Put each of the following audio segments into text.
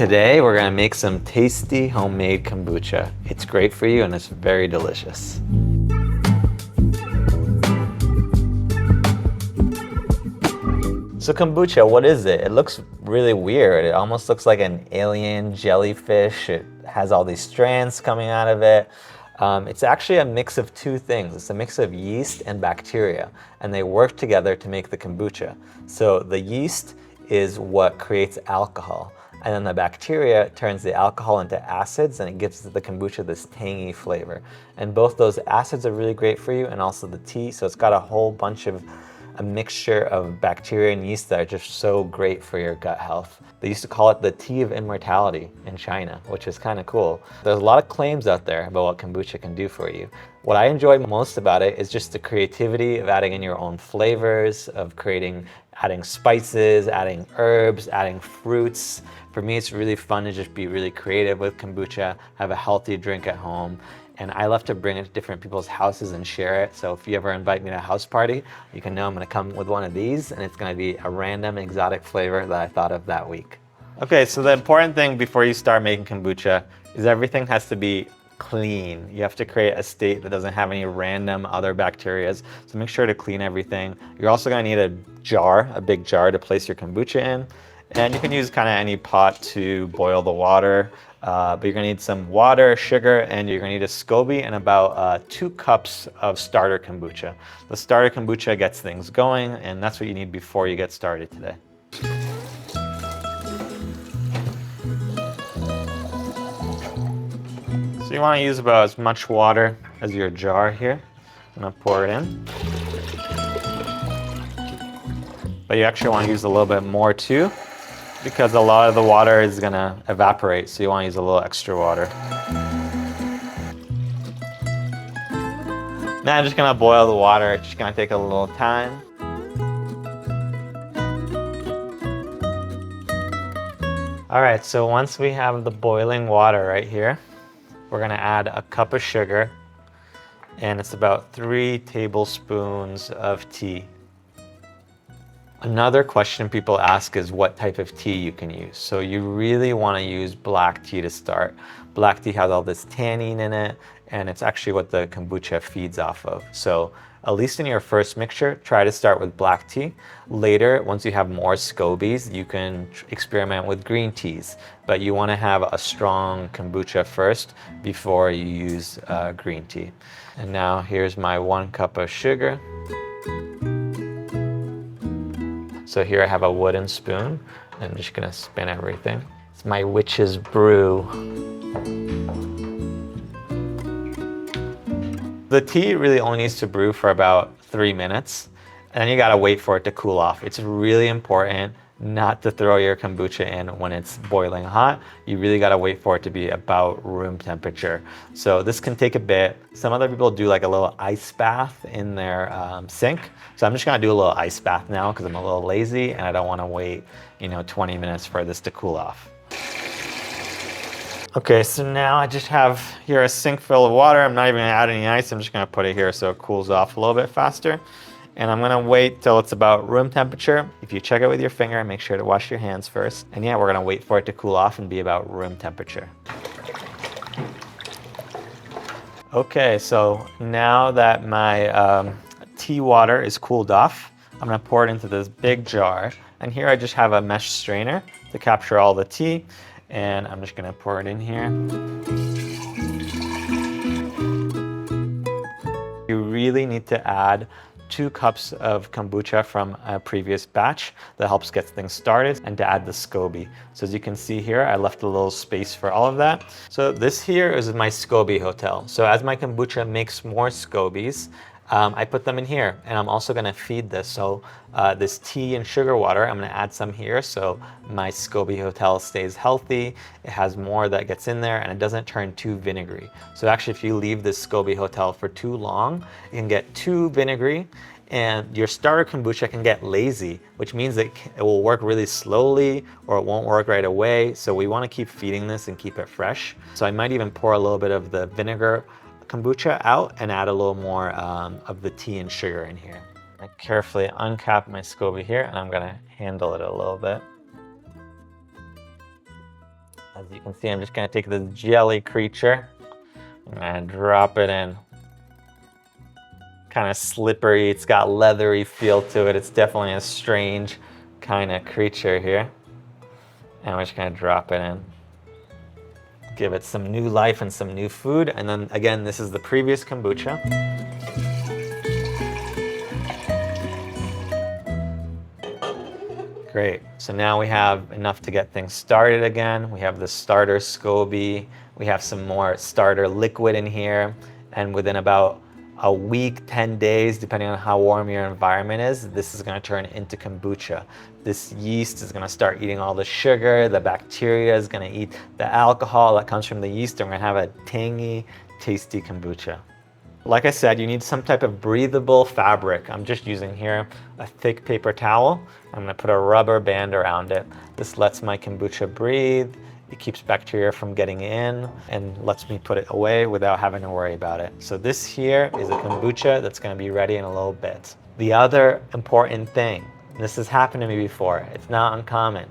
Today we're gonna make some tasty homemade kombucha. It's great for you and it's very delicious. So kombucha, what is it? It looks really weird. It almost looks like an alien jellyfish. It has all these strands coming out of it. It's actually a mix of two things. It's a mix of yeast and bacteria, and they work together to make the kombucha. So the yeast is what creates alcohol, and then the bacteria turns the alcohol into acids, and it gives the kombucha this tangy flavor. And both those acids are really great for you, and also the tea. So it's got a whole bunch of a mixture of bacteria and yeast that are just so great for your gut health. They used to call it the tea of immortality in China, which is kind of cool. There's a lot of claims out there about what kombucha can do for you. What I enjoy most about it is just the creativity of adding in your own flavors, of adding spices, adding herbs, adding fruits. For me, it's really fun to just be really creative with kombucha, have a healthy drink at home. And I love to bring it to different people's houses and share it. So if you ever invite me to a house party, you can know I'm gonna come with one of these, and it's gonna be a random exotic flavor that I thought of that week. Okay, so the important thing before you start making kombucha is everything has to be clean. You have to create a state that doesn't have any random other bacteria. So make sure to clean everything. You're also gonna need a jar, a big jar to place your kombucha in. And you can use kind of any pot to boil the water. But you're gonna need some water, sugar, and you're gonna need a SCOBY and about 2 cups of starter kombucha. The starter kombucha gets things going, and that's what you need before you get started today. So you wanna use about as much water as your jar here. I'm gonna pour it in. But you actually wanna use a little bit more too, because a lot of the water is gonna evaporate, so you wanna use a little extra water. Now I'm just gonna boil the water. It's just gonna take a little time. All right, so once we have the boiling water right here, we're gonna add a cup of sugar, and it's about 3 tablespoons of tea. Another question people ask is what type of tea you can use. So you really want to use black tea to start. Black tea has all this tannin in it, and it's actually what the kombucha feeds off of. So at least in your first mixture, try to start with black tea. Later, once you have more SCOBYs, you can experiment with green teas. But you want to have a strong kombucha first before you use green tea. And now here's my 1 cup of sugar. So here I have a wooden spoon. I'm just gonna spin everything. It's my witch's brew. The tea really only needs to brew for about 3 minutes, and then you gotta wait for it to cool off. It's really important not to throw your kombucha in when it's boiling hot. You really gotta wait for it to be about room temperature. So this can take a bit. Some other people do like a little ice bath in their sink. So I'm just gonna do a little ice bath now because I'm a little lazy and I don't wanna wait 20 minutes for this to cool off. Okay, so now I just have here a sink full of water. I'm not even gonna add any ice. I'm just gonna put it here so it cools off a little bit faster. And I'm gonna wait till it's about room temperature. If you check it with your finger, make sure to wash your hands first. And yeah, we're gonna wait for it to cool off and be about room temperature. Okay, so now that my tea water is cooled off, I'm gonna pour it into this big jar. And here I just have a mesh strainer to capture all the tea. And I'm just gonna pour it in here. You really need to add 2 cups of kombucha from a previous batch. That helps get things started, and to add the SCOBY. So as you can see here, I left a little space for all of that. So this here is my SCOBY hotel. So as my kombucha makes more SCOBYs, I put them in here, and I'm also gonna feed this. So this tea and sugar water, I'm gonna add some here so my SCOBY hotel stays healthy. It has more that gets in there and it doesn't turn too vinegary. So actually if you leave this SCOBY hotel for too long, you can get too vinegary, and your starter kombucha can get lazy, which means that it will work really slowly or it won't work right away. So we wanna keep feeding this and keep it fresh. So I might even pour a little bit of the vinegar kombucha out and add a little more of the tea and sugar in here. I carefully uncap my SCOBY here, and I'm gonna handle it a little bit. As you can see, I'm just gonna take this jelly creature and drop it in. Kind of slippery, it's got leathery feel to it. It's definitely a strange kind of creature here. And we're just gonna drop it in. Give it some new life and some new food. And then again, this is the previous kombucha. Great, so now we have enough to get things started again. We have the starter SCOBY. We have some more starter liquid in here. And within about a week, 10 days, depending on how warm your environment is, this is gonna turn into kombucha. This yeast is gonna start eating all the sugar, the bacteria is gonna eat the alcohol that comes from the yeast, and we're gonna have a tangy, tasty kombucha. Like I said, you need some type of breathable fabric. I'm just using here a thick paper towel. I'm gonna put a rubber band around it. This lets my kombucha breathe. It keeps bacteria from getting in and lets me put it away without having to worry about it. So this here is a kombucha that's gonna be ready in a little bit. The other important thing, this has happened to me before, it's not uncommon.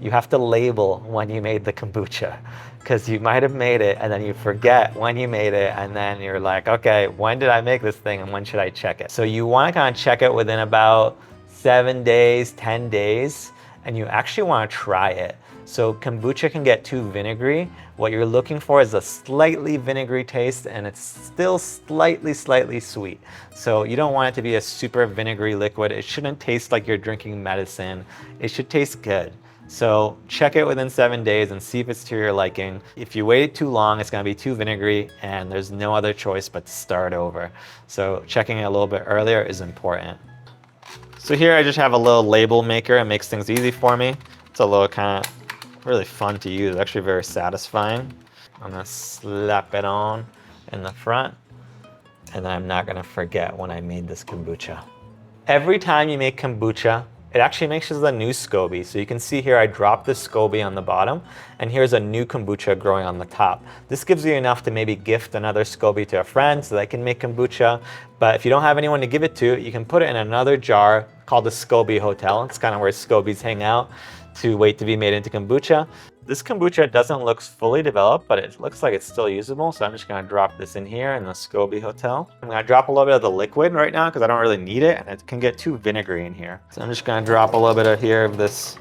You have to label when you made the kombucha, because you might have made it and then you forget when you made it, and then you're like, okay, when did I make this thing and when should I check it? So you wanna kind of check it within about 7 days, 10 days, and you actually wanna try it. So kombucha can get too vinegary. What you're looking for is a slightly vinegary taste, and it's still slightly sweet. So you don't want it to be a super vinegary liquid. It shouldn't taste like you're drinking medicine. It should taste good. So check it within 7 days and see if it's to your liking. If you wait too long, it's gonna be too vinegary, and there's no other choice but to start over. So checking it a little bit earlier is important. So here I just have a little label maker. It makes things easy for me. It's a little kind of really fun to use, actually very satisfying. I'm gonna slap it on in the front, and then I'm not gonna forget when I made this kombucha. Every time you make kombucha, it actually makes a new SCOBY. So you can see here I dropped the SCOBY on the bottom, and here's a new kombucha growing on the top. This gives you enough to maybe gift another SCOBY to a friend so they can make kombucha. But if you don't have anyone to give it to, you can put it in another jar called the SCOBY Hotel. It's kind of where SCOBYs hang out to wait to be made into kombucha. This kombucha doesn't look fully developed, but it looks like it's still usable. So I'm just gonna drop this in here in the SCOBY Hotel. I'm gonna drop a little bit of the liquid right now because I don't really need it, and it can get too vinegary in here. So I'm just gonna drop a little bit of here of this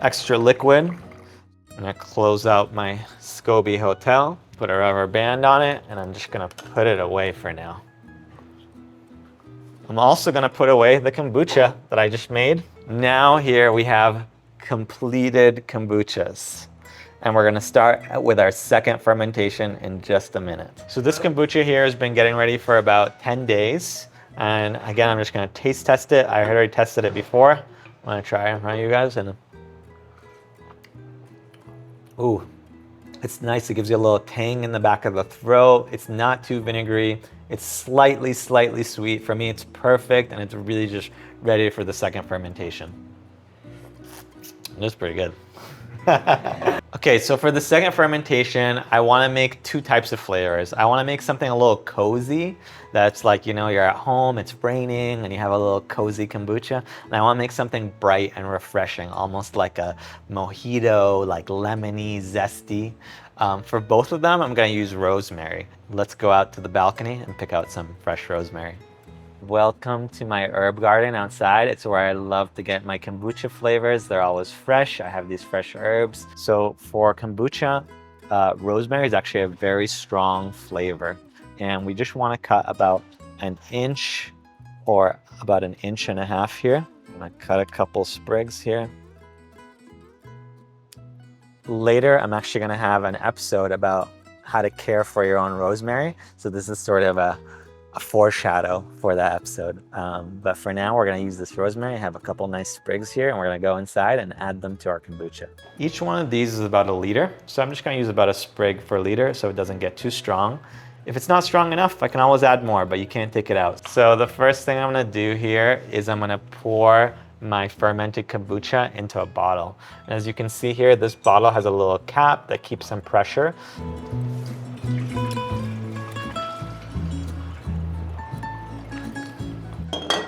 extra liquid. I'm gonna close out my SCOBY Hotel, put a rubber band on it, and I'm just gonna put it away for now. I'm also gonna put away the kombucha that I just made. Now here we have completed kombuchas. And we're gonna start with our second fermentation in just a minute. So this kombucha here has been getting ready for about 10 days. And again, I'm just gonna taste test it. I already tested it before. I'm gonna try it in front of you guys. And ooh, it's nice. It gives you a little tang in the back of the throat. It's not too vinegary. It's slightly sweet. For me, it's perfect, and it's really just ready for the second fermentation. It's pretty good. Okay, so for the second fermentation, I wanna make two types of flavors. I wanna make something a little cozy, that's like, you know, you're at home, it's raining, and you have a little cozy kombucha. And I wanna make something bright and refreshing, almost like a mojito, like lemony, zesty. For both of them, I'm gonna use rosemary. Let's go out to the balcony and pick out some fresh rosemary. Welcome to my herb garden outside. It's where I love to get my kombucha flavors. They're always fresh. I have these fresh herbs. So for kombucha, rosemary is actually a very strong flavor. And we just want to cut about an inch or about an inch and a half here. I'm gonna cut a couple sprigs here. Later, I'm actually gonna have an episode about how to care for your own rosemary. So this is sort of a foreshadow for that episode. But for now, we're gonna use this rosemary. I have a couple nice sprigs here, and we're gonna go inside and add them to our kombucha. Each one of these is about 1 liter. So I'm just gonna use about a sprig per liter so it doesn't get too strong. If it's not strong enough, I can always add more, but you can't take it out. So the first thing I'm gonna do here is I'm gonna pour my fermented kombucha into a bottle. And as you can see here, this bottle has a little cap that keeps some pressure.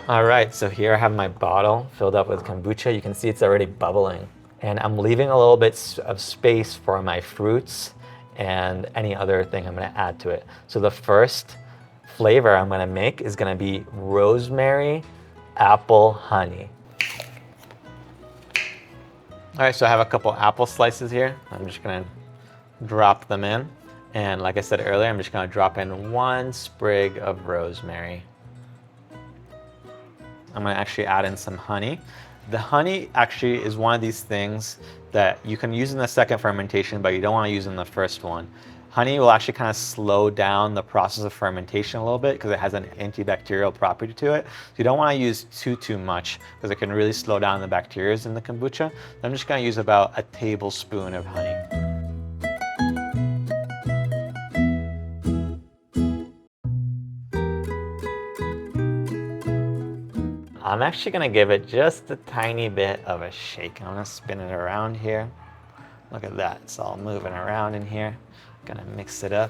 All right, so here I have my bottle filled up with kombucha. You can see it's already bubbling. And I'm leaving a little bit of space for my fruits and any other thing I'm gonna add to it. So the first flavor I'm gonna make is gonna be rosemary, apple, honey. All right, so I have a couple apple slices here. I'm just gonna drop them in. And like I said earlier, I'm just gonna drop in 1 sprig of rosemary. I'm gonna actually add in some honey. The honey actually is one of these things that you can use in the second fermentation, but you don't wanna use in the first one. Honey will actually kind of slow down the process of fermentation a little bit because it has an antibacterial property to it. So you don't want to use too much because it can really slow down the bacteria in the kombucha. So I'm just going to use about a tablespoon of honey. I'm actually going to give it just a tiny bit of a shake. I'm going to spin it around here. Look at that, it's all moving around in here. Gonna mix it up.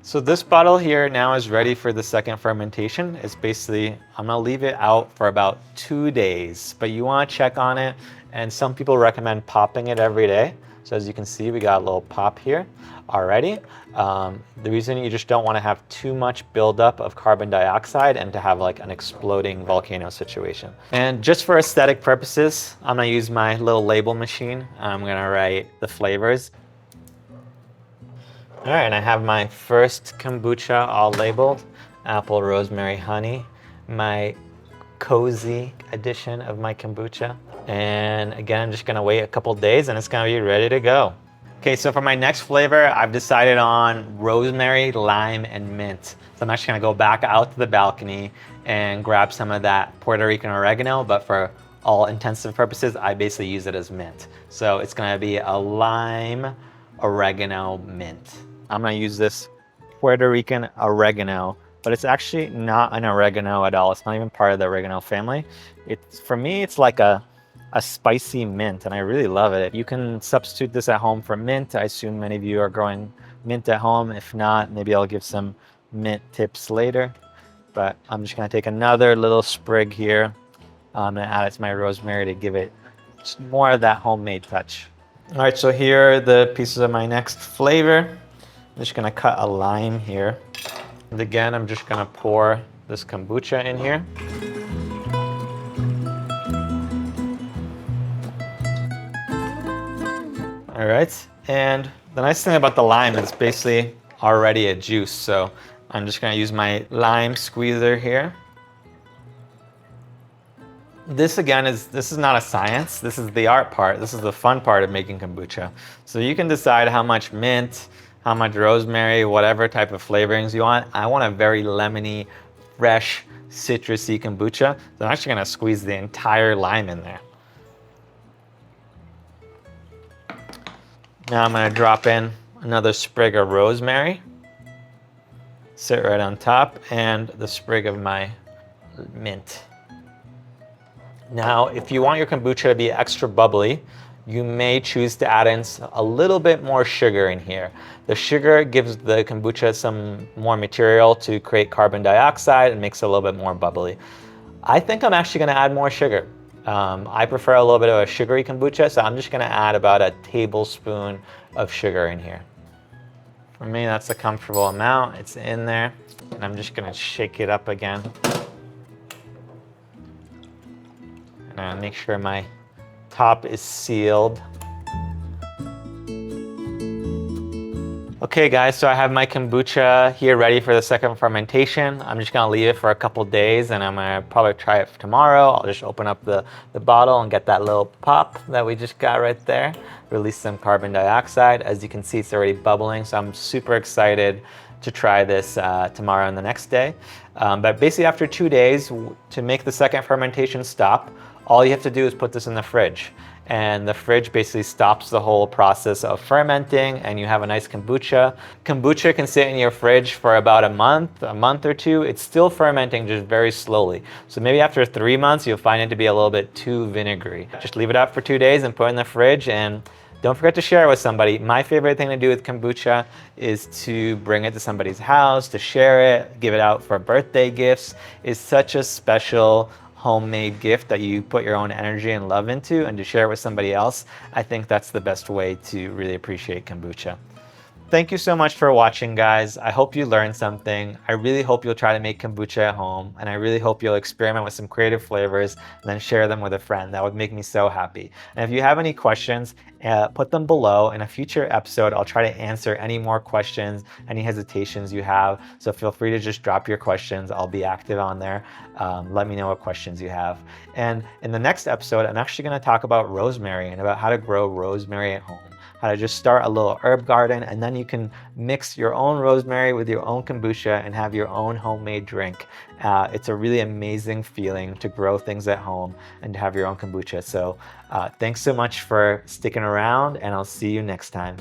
So this bottle here now is ready for the second fermentation. It's basically, I'm gonna leave it out for about 2 days, but you wanna check on it, and some people recommend popping it every day. So as you can see, we got a little pop here already. The reason you just don't wanna have too much buildup of carbon dioxide and to have like an exploding volcano situation. And just for aesthetic purposes, I'm gonna use my little label machine. I'm gonna write the flavors. All right, and I have my first kombucha all labeled, apple, rosemary, honey, my cozy edition of my kombucha. And again, I'm just gonna wait a couple days and it's gonna be ready to go. Okay, so for my next flavor, I've decided on rosemary, lime, and mint. So I'm actually gonna go back out to the balcony and grab some of that Puerto Rican oregano, but for all intensive purposes, I basically use it as mint. So it's gonna be a lime, oregano, mint. I'm gonna use this Puerto Rican oregano, but it's actually not an oregano at all. It's not even part of the oregano family. For me, it's like a spicy mint, and I really love it. You can substitute this at home for mint. I assume many of you are growing mint at home. If not, maybe I'll give some mint tips later. But I'm just gonna take another little sprig here. I'm gonna add it to my rosemary to give it just more of that homemade touch. All right, so here are the pieces of my next flavor. I'm just gonna cut a lime here. And again, I'm just gonna pour this kombucha in here. All right, and the nice thing about the lime is it's basically already a juice. So I'm just gonna use my lime squeezer here. This again this is not a science. This is the art part. This is the fun part of making kombucha. So you can decide how much mint, how much rosemary, whatever type of flavorings you want. I want a very lemony, fresh, citrusy kombucha. So I'm actually gonna squeeze the entire lime in there. Now I'm gonna drop in another sprig of rosemary. Sit right on top, and the sprig of my mint. Now, if you want your kombucha to be extra bubbly, you may choose to add in a little bit more sugar in here. The sugar gives the kombucha some more material to create carbon dioxide and makes it a little bit more bubbly. I think I'm actually gonna add more sugar. I prefer a little bit of a sugary kombucha, so I'm just gonna add about a tablespoon of sugar in here. For me, that's a comfortable amount. It's in there, and I'm just gonna shake it up again. And I'll make sure my top is sealed. Okay guys, so I have my kombucha here ready for the second fermentation. I'm just gonna leave it for a couple days, and I'm gonna probably try it tomorrow. I'll just open up the bottle and get that little pop that we just got right there. Release some carbon dioxide. As you can see, it's already bubbling, so I'm super excited to try this tomorrow and the next day. But basically after 2 days, to make the second fermentation stop, all you have to do is put this in the fridge. And the fridge basically stops the whole process of fermenting, and you have a nice kombucha. Kombucha can sit in your fridge for about a month or two. It's still fermenting, just very slowly. So maybe after 3 months, you'll find it to be a little bit too vinegary. Just leave it out for 2 days and put it in the fridge, and don't forget to share it with somebody. My favorite thing to do with kombucha is to bring it to somebody's house, to share it, give it out for birthday gifts. It's such a special homemade gift that you put your own energy and love into, and to share it with somebody else, I think that's the best way to really appreciate kombucha. Thank you so much for watching, guys. I hope you learned something. I really hope you'll try to make kombucha at home, and I really hope you'll experiment with some creative flavors and then share them with a friend. That would make me so happy. And if you have any questions, put them below. In a future episode, I'll try to answer any more questions, any hesitations you have. So feel free to just drop your questions. I'll be active on there. Let me know what questions you have. And in the next episode, I'm actually going to talk about rosemary and about how to grow rosemary at home. How to just start a little herb garden, and then you can mix your own rosemary with your own kombucha and have your own homemade drink. It's a really amazing feeling to grow things at home and to have your own kombucha. So thanks so much for sticking around, and I'll see you next time.